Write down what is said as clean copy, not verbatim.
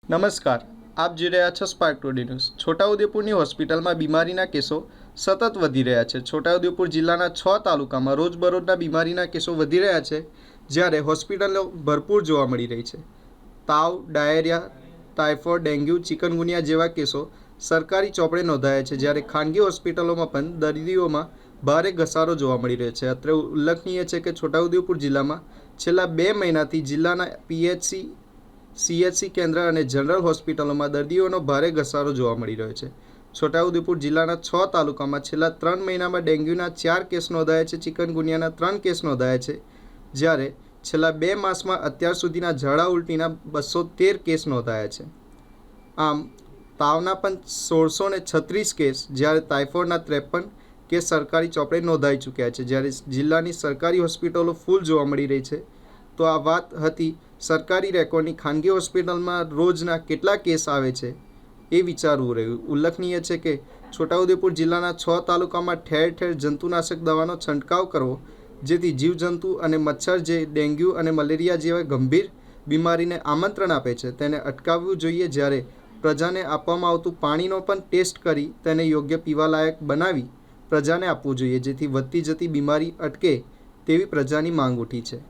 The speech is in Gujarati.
નમસ્કાર, આપ જોઈ રહ્યા છો સ્પાર્ક ટુડે ન્યૂઝ। છોટાઉદેપુરની હોસ્પિટલમાં બીમારીના કેસો સતત વધી રહ્યા છે। છોટાઉદેપુર જિલ્લાના 6 તાલુકામાં રોજબરોજના બીમારીના કેસો વધી રહ્યા છે, જ્યારે હોસ્પિટલો ભરપૂર જોવા મળી રહી છે। તાવ, ડાયેરિયા, ટાઇફોઇડ, ડેન્ગ્યુ, ચિકનગુનિયા જેવા કેસો સરકારી ચોપડે નોંધાયા છે, જ્યારે ખાનગી હોસ્પિટલોમાં પણ દર્દીઓમાં ભારે ઘસારો જોવા મળી રહ્યો છે। અત્રે ઉલ્લેખનીય છે કે છોટાઉદેપુર જિલ્લામાં છેલ્લા 2 મહિનાથી જિલ્લાના પીએચસી, સીએચસી કેન્દ્ર અને જનરલ હોસ્પિટલોમાં દર્દીઓનો ભારે ઘસારો જોવા મળી રહ્યો છે। છોટાઉદેપુર જિલ્લાના 6 તાલુકામાં છેલ્લા 3 મહિનામાં ડેન્ગ્યુના 4 કેસ નોંધાયા છે, ચિકનગુનિયાના 3 કેસ નોંધાયા છે, જ્યારે છેલ્લા 2 માસમાં અત્યાર સુધીના ઝાડા ઉલટીના 213 કેસ નોંધાયા છે। આમ તાવના પણ 1636 કેસ, જ્યારે ટાઇફોઇડના 53 કેસ સરકારી ચોપડે નોંધાઈ ચૂક્યા છે, જ્યારે જિલ્લાની સરકારી હોસ્પિટલો ફૂલ જોવા મળી રહી છે। તો આ વાત હતી સરકારી રેકોર્ડની। ખાનગી હોસ્પિટલમાં રોજના કેટલા કેસ આવે છે એ વિચારવું રહ્યું। ઉલ્લેખનીય છે કે છોટાઉદેપુર જિલ્લાના 6 તાલુકામાં ઠેર ઠેર જંતુનાશક દવાનો છંટકાવ કરવો, જેથી જીવજંતુ અને મચ્છર જે ડેન્ગ્યુ અને મલેરિયા જેવા ગંભીર બીમારીને આમંત્રણ આપે છે તેને અટકાવવું જોઈએ। જ્યારે પ્રજાને આપવામાં આવતું પાણીનો પણ ટેસ્ટ કરી તેને યોગ્ય પીવાલાયક બનાવી પ્રજાને આપવું જોઈએ, જેથી વધતી જતી બીમારી અટકે તેવી પ્રજાની માંગ ઉઠી છે।